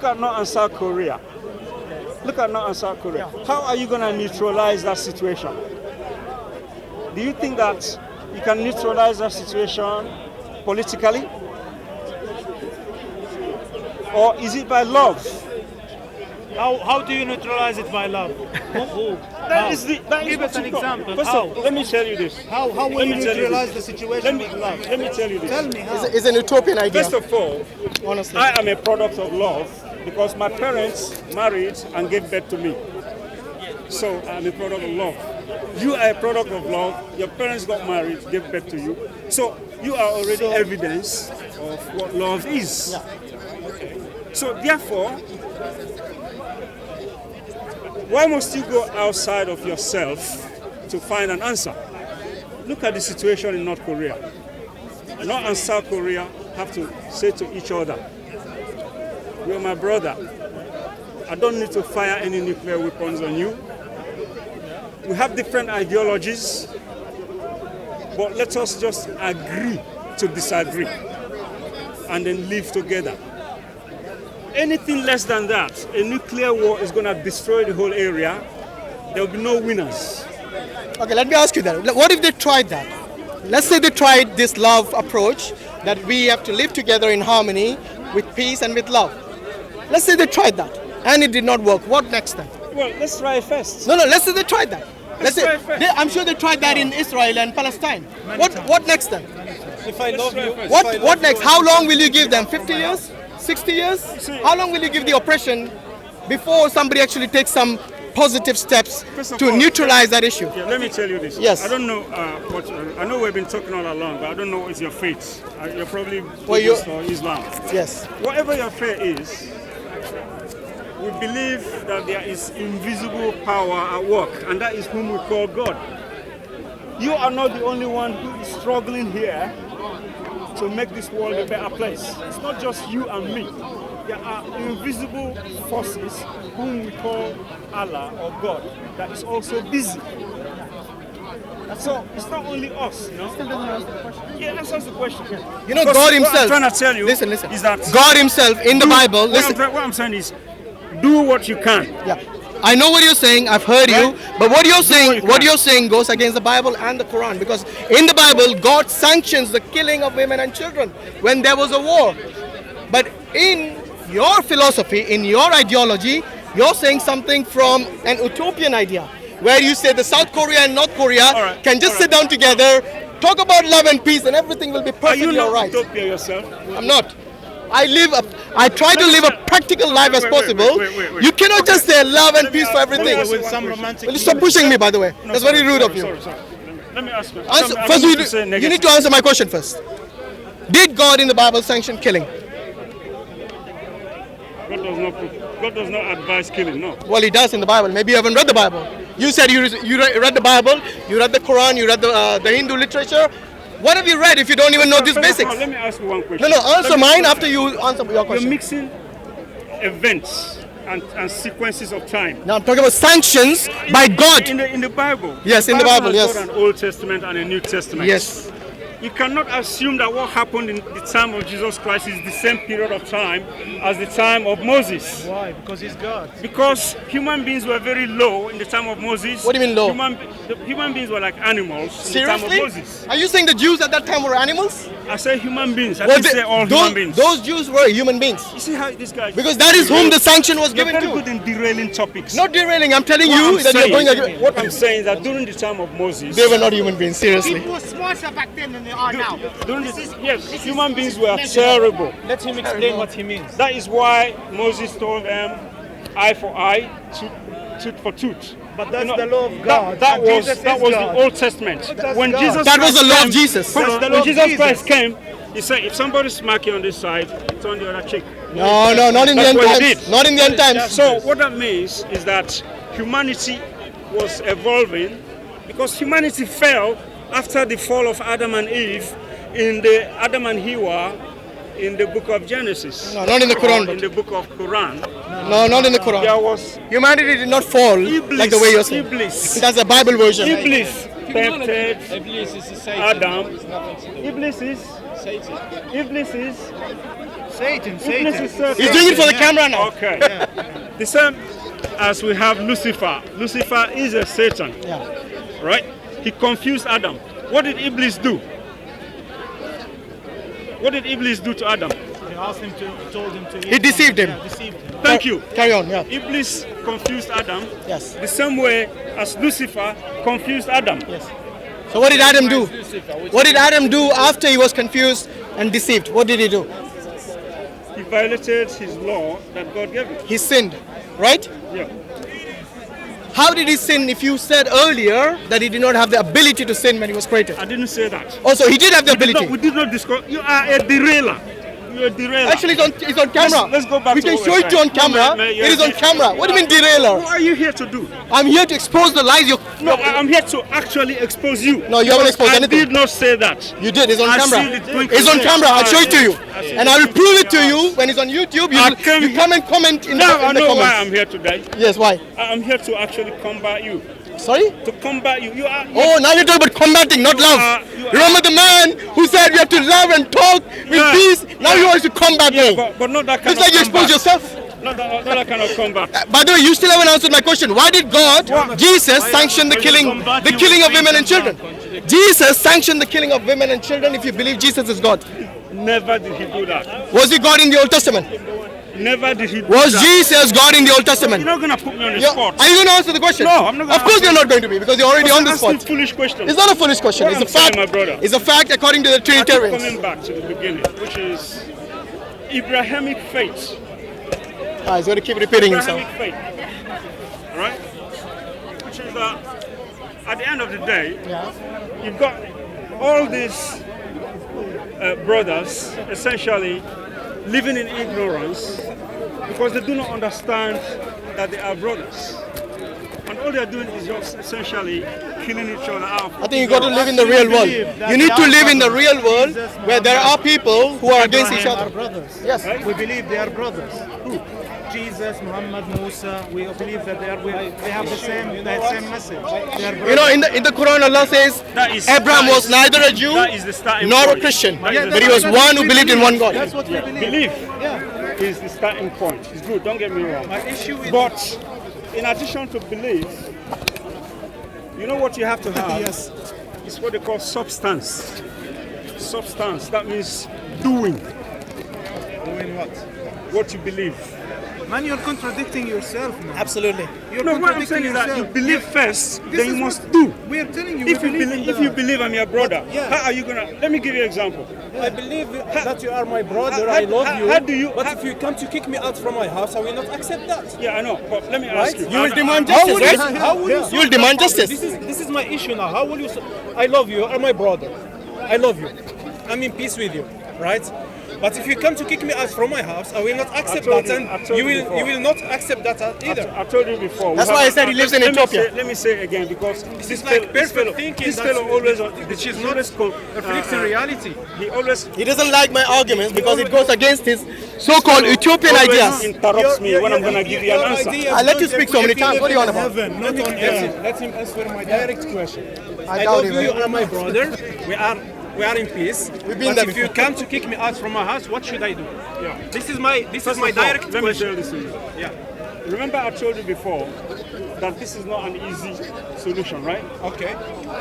at North and South Korea. Look at North and South Korea. How are you going to neutralize that situation? Do you think that you can neutralize that situation politically? Or is it by love? How do you neutralize it by love? Give us an example. First of all, let me tell you this. How will you neutralize the situation with love? Let me tell you this. Tell me how. It's an utopian idea. First of all, honestly, I am a product of love because my parents married and gave birth to me. So I'm a product of love. You are a product of love. Your parents got married, gave birth to you. So you are already evidence of what love is. Yeah. So therefore, why must you go outside of yourself to find an answer? Look at the situation in North Korea. North and South Korea have to say to each other, you're my brother. I don't need to fire any nuclear weapons on you. We have different ideologies, but let us just agree to disagree and then live together. Anything less than that, a nuclear war is going to destroy the whole area. There will be no winners. okay, let me ask you that. What if they tried that? Let's say they tried this love approach, that we have to live together in harmony with peace and with love. Let's say they tried that and it did not work. What next then? Well, let's try it first. No, let's say they tried that. Let's try it first. I'm sure they tried that in Israel and Palestine. What next then? If I love you, What next? How long will you give them? 50 years? 60 years? How long will you give the oppression before somebody actually takes some positive steps to neutralize that issue? Yeah, let me tell you this. Yes. I don't know I know we've been talking all along, but I don't know what's your faith. You're probably Buddhist or Islam. Yes. Whatever your faith is, we believe that there is invisible power at work, and that is whom we call God. You are not the only one who is struggling here to make this world a better place. It's not just you and me. There are invisible forces whom we call Allah or God that is also busy. So it's not only us, you know? Yeah, that's the question. You know, God himself. What I'm trying to tell you listen. is that God himself in the Bible. Listen. What I'm saying is, do what you can. Yeah. I know what you're saying. I've heard you, but what you're saying goes against the Bible and the Quran, because in the Bible, God sanctions the killing of women and children when there was a war. But in your philosophy, in your ideology, you're saying something from an utopian idea, where you say the South Korea and North Korea can just sit down together, talk about love and peace, and everything will be perfectly all right. Are you not utopia yourself? I'm not. I try to live a practical life as possible. Wait. You cannot just say love and peace for everything. with some romantic. Will you stop pushing me, by the way? That's very rude of you. Sorry. Let me ask you. First, you need to answer my question first. Did God in the Bible sanction killing? God does not advise killing, no. Well, he does in the Bible. Maybe you haven't read the Bible. You said you read the Bible, you read the Quran, you read the Hindu literature. What have you read if you don't even know these basics? Let me ask you one question. No, answer mine after you answer your question. You're mixing events and sequences of time. Now I'm talking about sanctions by God. In the Bible. Yes, in the Bible, yes. Got an Old Testament and a New Testament. Yes. You cannot assume that what happened in the time of Jesus Christ is the same period of time as the time of Moses. Why? Because he's God. Because human beings were very low in the time of Moses. What do you mean low? Human beings were like animals Seriously? in the time of Moses. Are you saying the Jews at that time were animals? I say human beings. I didn't say all human beings. Those Jews were human beings. You see how this guy... Because that is whom the sanction was You're given very to. good in derailing topics. Not derailing. I'm telling you that you're going against... What I'm saying is that during the time of Moses... They were not human beings, seriously. People were smarter back then than they are now. Yes, human beings were terrible. Let him explain what he means. That is why Moses told them, eye for eye, tooth for tooth. But that's the law of God. That was the Old Testament. When Jesus That was the law of Jesus. When Jesus Christ came, he said, if somebody smack you on this side, turn the other cheek. No, not in the end times. Not in the end times. So what that means is that humanity was evolving because humanity fell after the fall of Adam and Eve in the Adam and Hawa in the book of Genesis. No, not in the Quran. In the book of Quran. No, not in the Quran. There was Humanity did not fall Iblis, like the way you're saying. Iblis. That's the Bible version. Iblis tempted Iblis is a Satan. Adam. It's nothing to do. Iblis is Iblis is Satan. Iblis is Satan. He's doing it for the camera now. Okay. The same as we have Lucifer. Lucifer is a Satan. Yeah. Right? He confused Adam. What did Iblis do? What did Iblis do to Adam? He asked him to, told him to. He deceived him. Yeah, deceived him. Thank you. Carry on, yeah. Iblis confused Adam. Yes. The same way as Lucifer confused Adam. Yes. So what did Adam do? What did Adam do after he was confused and deceived? What did he do? He violated his law that God gave him. He sinned, right? Yeah. How did he sin if you said earlier that he did not have the ability to sin when he was created? I didn't say that. Also, he did have the ability. We did not discuss. You are a derailer. You're a derailer. Actually, it's on camera. Let's go back We to can what show we're it to you on saying. camera. No, It is on camera. What do you mean derailer? What are you here to do? I'm here to expose the lies you... No, I'm here to actually expose you. No, you haven't exposed I anything. did not say that. You did. It's on I camera. see the twinkle It's on there. camera. I'll show it to you. I see And I will prove it to you when it's on YouTube. You come and comment in Now I the know why comments. I'm here today. Yes, why? I'm here to actually combat you. Sorry? To combat you. You are. Oh, now you're talking about combating, not love. you are- Remember the man who said we have to love and talk with Yeah. peace? Now you want to combat me. But not that kind It's like you of expose combat. yourself. Not that kind of combat. By the way, you still haven't answered my question. Why did God, Jesus, sanction the killing of women and children? Jesus sanctioned the killing of women and children if you believe Jesus is God. Never did he do that. Was he God in the Old Testament? Never did he do Was that. Jesus God in the Old Testament? You're not going to put me on the Yeah. spot. Are you going to answer the question? No, I'm not gonna Of course answer. you're not going to be because you're already on the Asking spot. foolish questions. It's not a foolish question. What It's a I'm saying, fact. my brother. It's a fact according to the I keep Trinitarians. coming back to the beginning, which is Abrahamic faith. Ah, he's going to keep repeating himself. Abrahamic faith. Right? Which is that at the end of the day, you've got all these brothers essentially living in ignorance because they do not understand that they are brothers. And all they're doing is just essentially killing each other out. I think you got to live in the real world. You need to live in the real world where there are people who are against each Abraham are other. brothers. Yes. We believe they are brothers. Who? Jesus, Muhammad, Musa. We believe that they have the same message. They are brothers. You know, in the Quran, Allah says Abraham was neither a Jew That is the starting nor a point. Christian, That is the but he was starting one who believed in one God. That's what we believe. Belief Yeah. is the starting point. It's good, don't get me wrong. My issue is But in addition to belief, you know what you have to have? Yes. It's what they call substance. Substance, that means doing doing what? what you believe. Man, you're contradicting yourself now. Absolutely. You're No, what I'm contradicting saying is that you yourself. believe first, This then you is must what do. We are telling you. If we you believe, in if you that. believe I'm your brother, yeah. how are you gonna? Let me give you an example. I believe that you are my brother, how- I love how- you. how do you- But how- if you come to kick me out from my house, I will not accept that. Yeah, I know, but let me ask you. You will demand How justice, will right? you, how will you, You will demand justice. This is my issue now. How will you? I love you. You are my brother. I love you. I'm in peace with you, right? But if you come to kick me out from my house, I will not accept told that, you- I and told you you will before. you will not accept that either. I told you before. That's why I said he lives in Ethiopia. Let me say it again because this is fellow, like this perfect fellow, thinking this that's- fellow always, Which is he not always reflecting reality. He always He doesn't like my arguments because it goes against his so-called Utopian always ideas. interrupts me when I'm gonna give you an answer. I let you speak so many times. What do you want about? Not on earth. Let him answer my direct question. I doubt love it, you. man. You are my brother. We are in peace. We've been But there if you before. come to kick me out from my house, what should I do? Yeah. This is my First of all, direct let me question. tell this to you. Yeah. Remember I told you before that this is not an easy solution, right? Okay.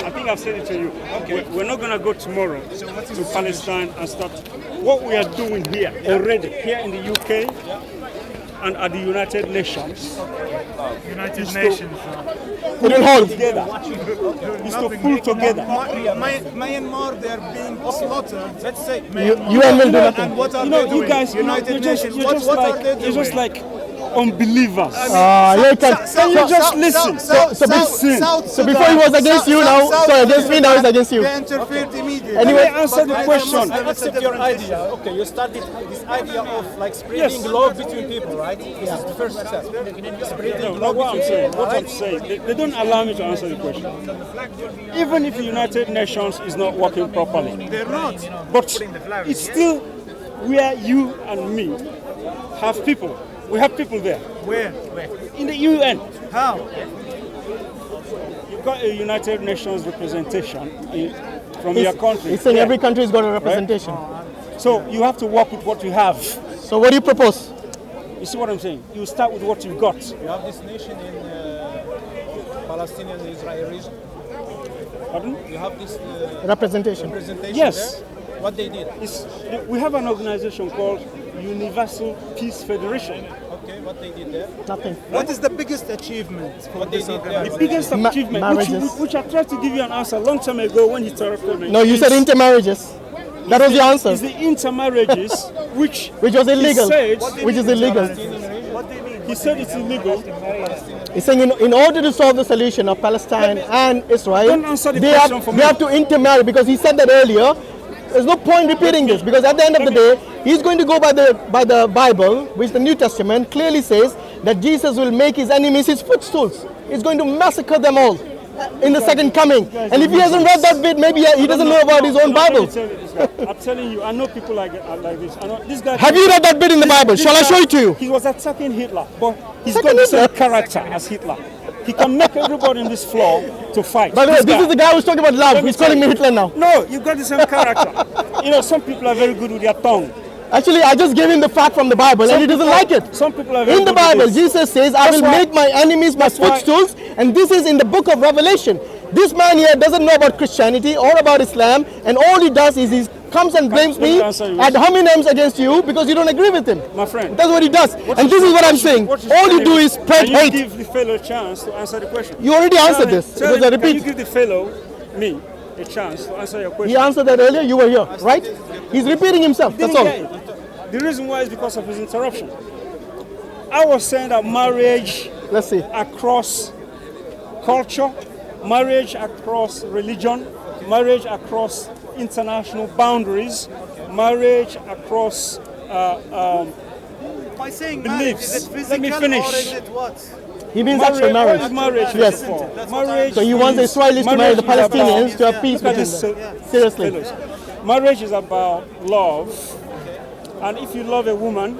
I think I've said it to you. Okay. We're not gonna go tomorrow to Palestine and start. What we are doing here already, here in the UK and at the United Nations, United Nations. It will hold. together, is to pull together. Myanmar, they're being slaughtered. Let's say You and will do nothing. And what are You they know, doing? you guys, United you're just, Nations. you're just what like, are they doing? you're just like unbelievers. You Can you just listen? So before he was against you, now sorry against me, now he's against you. They interfered immediately. Anyway, answer the question. I accept your idea. Okay, you started this idea of like spreading love between people, right? This is the first step. Spreading No, love what I'm between saying, people, what I'm right? saying, they don't allow me to answer the question. Even if the United Nations is not working properly, They're not. but it's still where you and me have people. We have people there. Where? In the UN, How? you've got a United Nations representation from your country. He's saying there. every country's got a representation. So you have to work with what you have. So what do you propose? You see what I'm saying? You start with what you've got. You have this nation in Palestinian and Israel region. Pardon? You have this Representation. representation Yes. there. What they did. We have an organization called Universal Peace Federation. Okay, what they did there. Nothing. What is the biggest achievement for What they this did there. organization? The biggest achievement, marriages. which I tried to give you an answer a long time ago when you interrupted me. No, you said intermarriages. That was the answer. It's the intermarriages which Which was illegal. He said, Which is illegal. he said it's illegal. He's saying in order to solve the solution of Palestine and Israel, Don't answer the they question for me. have to intermarry, because he said that earlier. There's no point repeating this, because at the end of the day, he's going to go by the Bible, which the New Testament clearly says that Jesus will make his enemies his footstools. He's going to massacre them all in the second coming. And if he hasn't read that bit, maybe he doesn't know about his own Bible. I'm telling you, I know people like this. I know this guy. Have you read that bit in the Bible? Shall I show it to you? He was attacking Hitler, but he's Attacking got the same Hitler? character as Hitler. He can make everybody on this floor to fight. By the way, this is the guy who's talking about love. He's calling me Hitler now. No, you've got the same character. You know, some people are very good with their tongue. Actually, I just gave him the fact from the Bible, and he doesn't like it. Some people are very In the good with Bible, this. Jesus says, I will why- make my enemies my that's why- footstools, and this is in the book of Revelation. This man here doesn't know about Christianity or about Islam, and all he does is he comes and blames let me me answer you. ad hominems against you because you don't agree with him. My friend. That's what he does. And this is what I'm saying. What All you do is spread Can you hate. give the fellow a chance to answer the question? You already answered this. It was a Can you repeat. give the fellow, me, a chance to answer your He question? answered that earlier. You were here, right? He's repeating himself. That's Didn't all. get it. The reason why is because of his interruption. I was saying that marriage Let's see. across culture, marriage across religion, marriage across international boundaries, marriage across By saying marriage, beliefs. is it Let me physical finish. or is it what? He means actual What marriage. is marriage? Yes. first of all? That's what Marriage So he wants the is- Israelis to marry the marriage is Palestinians about- to have peace Look at between this, them. Seriously. fellows. Marriage is about love, and if you love a woman,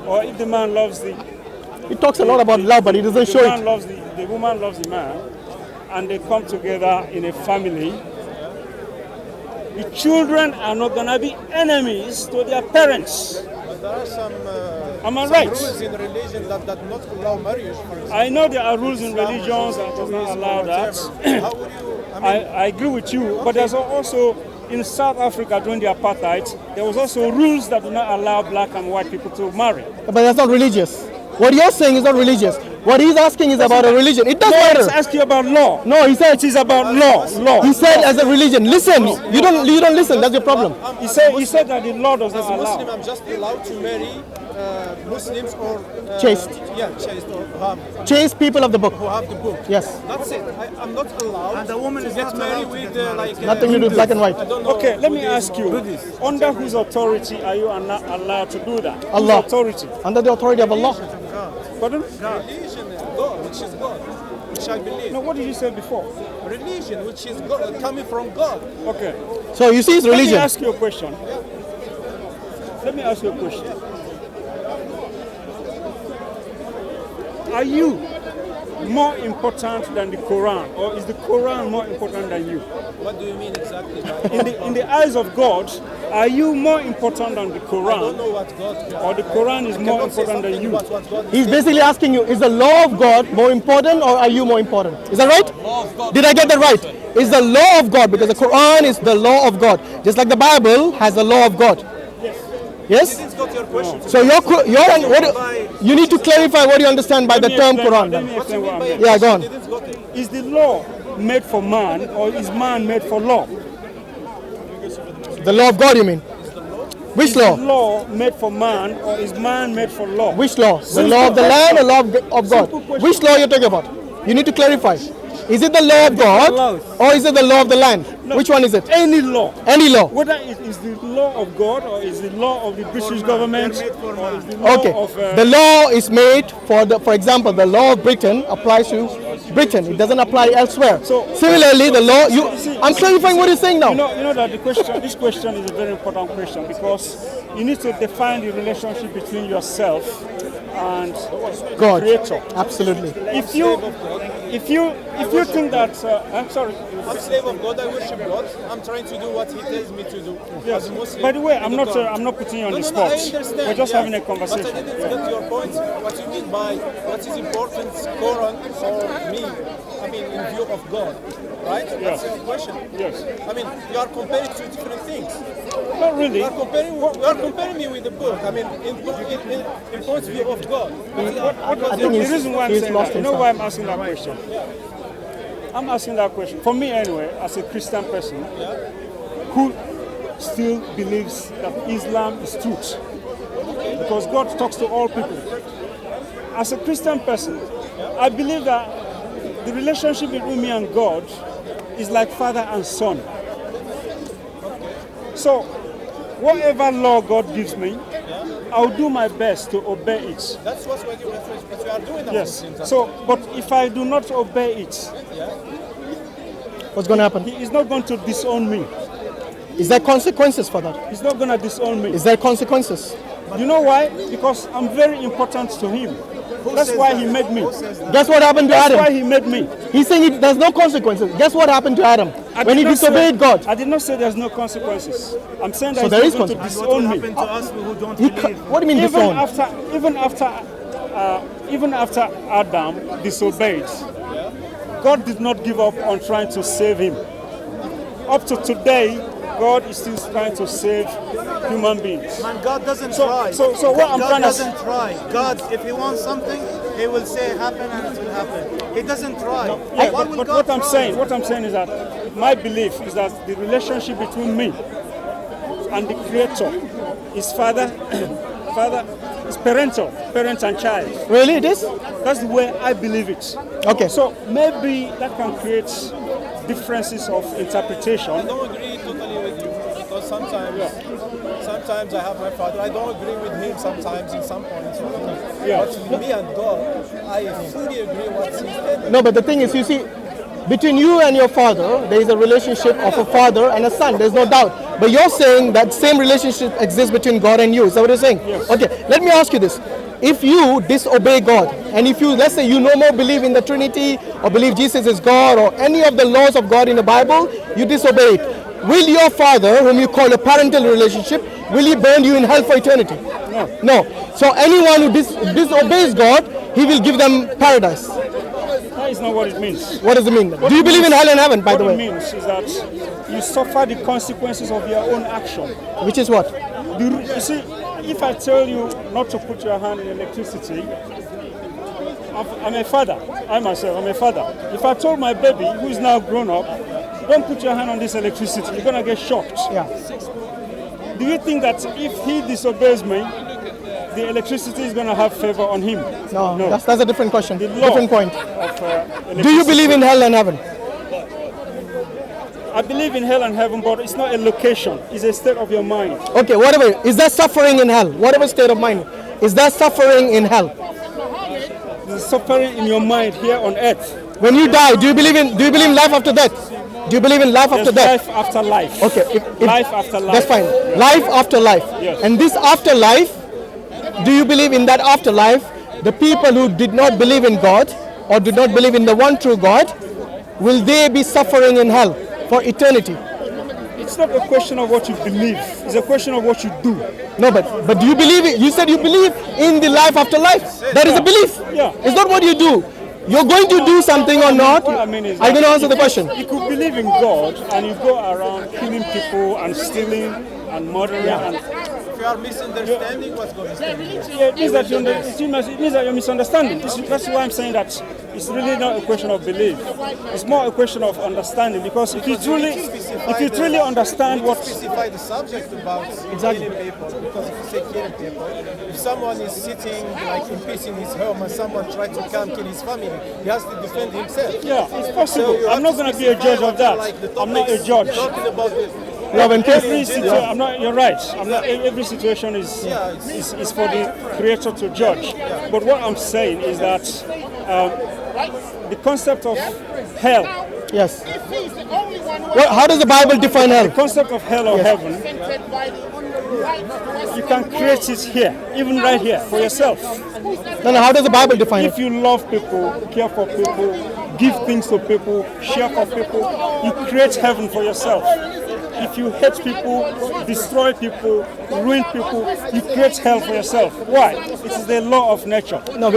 or if the man loves the He talks a lot about love, but he doesn't show man it. loves the woman loves the man, and they come together in a family, the children are not gonna be enemies to their parents. But there are some, Am I some right? rules in religion that not allow marriage, for example. I know there are rules in religions that does not allow that. How would you, I agree with you, but there's also in South Africa during the apartheid, there was also rules that do not allow black and white people to marry. But that's not religious. What you're saying is not religious. What he's asking is about a religion. It doesn't Let's matter. ask you about law. No, he said It is about law. Law. He said as a religion. Listen, you don't listen. That's your problem. He said that the law does as not a Muslim, allow. I'm just allowed to marry Muslims or Chaste. Yeah, chaste or Chase people of the book. who have the book. Yes. That's it. I'm not allowed And the woman to is get not married allowed to with get married. like Nothing to do with black and white. I don't know. Okay, let me Buddhism ask or- you, under whose authority are you not allowed to do that? Allah. Whose authority? Under the authority of Allah. Pardon? Religion, God, which is God, which I believe. No, what did you say before? Religion, which is God, coming from God. Okay. So you see, it's Let me religion. ask you a question. Let me ask you a question. Are you more important than the Quran, or is the Quran more important than you? What do you mean exactly? In the eyes of God, are you more important than the I don't Quran, know what God. or the Quran is more Cannot say important than something you? about what God is He's saying. basically asking you, is the law of God more important or are you more important? Is that right? Did I get that right? Is the law of God, because the Quran is the law of God. Just like the Bible has the law of God. Yes? This got your question. So you need to clarify what you understand by the term Quran. Let me then. explain what I mean. Yeah, go on. Didn't got it. Is the law made for man, or is man made for law? The law of God, you mean? Which Is the law? law made for man, or is man made for law? Which law? The law of the land or law of God? Which law you're talking about? You need to clarify. Is it the law of God or is it the law of the land? Which one is it? Any law. Any law. Whether it is the law of God, or is the law of the British government, or is the law Okay. of The law is made for example, the law of Britain applies to Britain. It doesn't apply elsewhere. So- Similarly, the law. I'm clarifying what he's saying now. you know that this question is a very important question, because you need to define the relationship between yourself and God. Creator. Absolutely. If you think that, I'm sorry. I'm slave of God. I worship God. I'm trying to do what He tells me to do. Yes. As a Muslim, By the way, I'm in not Quran. I'm not putting you on the No, spot. I understand. We're just having a But conversation. I didn't get your point. What you mean by what is important, Quran or me? I mean, in view of God, right? That's your question. Yes. I mean, you are comparing two different things. Not really. You are comparing me with the book. I mean, in point of view of God. The reason why I'm he's saying lost that, you know himself. why I'm asking that question? I'm asking that question, for me anyway, as a Christian person who still believes that Islam is truth. Because God talks to all people. As a Christian person, I believe that the relationship between me and God is like father and son. So, whatever law God gives me, I'll do my best to obey it. That's what you are doing. Yes. So, but if I do not obey it, What's going to happen? He is not going to disown me. Is there consequences for that? He's not going to disown me. Is there consequences? You know why? Because I'm very important to Him. That's why He made me. Guess what happened to That's why Adam? He made me. He's saying there's no consequences. Guess what happened to Adam when he disobeyed God? I did not say there's no consequences. I'm saying that So He's there not is going to consequence. What will disown me. happen to us who don't He believe? what do you mean disown? Even after Adam disobeyed, God did not give up on trying to save him. Up to today, God is still trying to save human beings. Man, God doesn't So- try. so what I'm God trying to- doesn't try. God, if He wants something, He will say happen and it will happen. He doesn't try. Yeah, Why but, will but God what I'm try? saying is that my belief is that the relationship between me and the Creator is is parental, parent and child. Really, it is? That's the way I believe it. Okay. So maybe that can create differences of interpretation. I don't agree totally with you because sometimes I have my father. I don't agree with him sometimes in some points. Yeah. But with me and God, I fully agree what he's telling. No, but the thing is, you see, between you and your father, there is a relationship of a father and a son. There's no doubt. But you're saying that same relationship exists between God and you. Is that what you're saying? Yes. Okay, let me ask you this. If you disobey God, and if you, let's say you no more believe in the Trinity, or believe Jesus is God, or any of the laws of God in the Bible, you disobey it. Will your father, whom you call a parental relationship, will he burn you in hell for eternity? No. No. So anyone who disobeys God, he will give them paradise. That is not what it means. What does it mean? Do you believe in hell and heaven, by the What it way? means is that you suffer the consequences of your own action. Which is what? You see, if I tell you not to put your hand in electricity, I'm a father. I myself, I'm a father. If I told my baby, who is now grown up, don't put your hand on this electricity, you're going to get shocked. Yeah. Do you think that if he disobeys me, the electricity is going to have favor on him? No, No. that's a different question. The law Different point. of, Do you believe in hell and heaven? I believe in hell and heaven, but it's not a location. It's a state of your mind. Okay, whatever. Is there suffering in hell? Whatever state of mind. Is there suffering in hell? There's suffering in your mind here on earth. When you die, do you believe in life after death? Do you believe in life after There's death? life after life. Okay. Life after life. That's fine. Life after life. Yes. And this afterlife, do you believe in that afterlife? The people who did not believe in God or did not believe in the one true God, will they be suffering in hell for eternity? It's not a question of what you believe. It's a question of what you do. No, but do you believe it? You said you believe in the life after life. That is a belief. Yeah. It's not what you do. You're going to do something or not. What I mean is I'm going to that answer the question. You could believe in God and you go around killing people and stealing and murdering and If you are misunderstanding what's going on. yeah, it means that you're misunderstanding. That's why I'm saying that it's really not a question of belief. It's more a question of understanding. Because if you truly understand what Specify the subject about killing people, because if you say killing people, if someone is sitting like in peace in his home and someone tries to come kill his family, he has to defend himself. yeah, it's So possible. you I'm have not to going to be a specify judge of what that. like the I'm not a topics judge. Talking about the Love and peace. I'm not. You're right. I'm not. Every situation is for the Creator to judge. But what I'm saying is that the concept of hell, Yes. How does the Bible define hell? the concept of hell or heaven, You can create it here, even right here, for yourself. No, how does the Bible define If it? you love people, care for people, give things to people, share for people, you create heaven for yourself. If you hate people, destroy people, ruin people, you create hell for yourself. Why? It is the law of nature. No,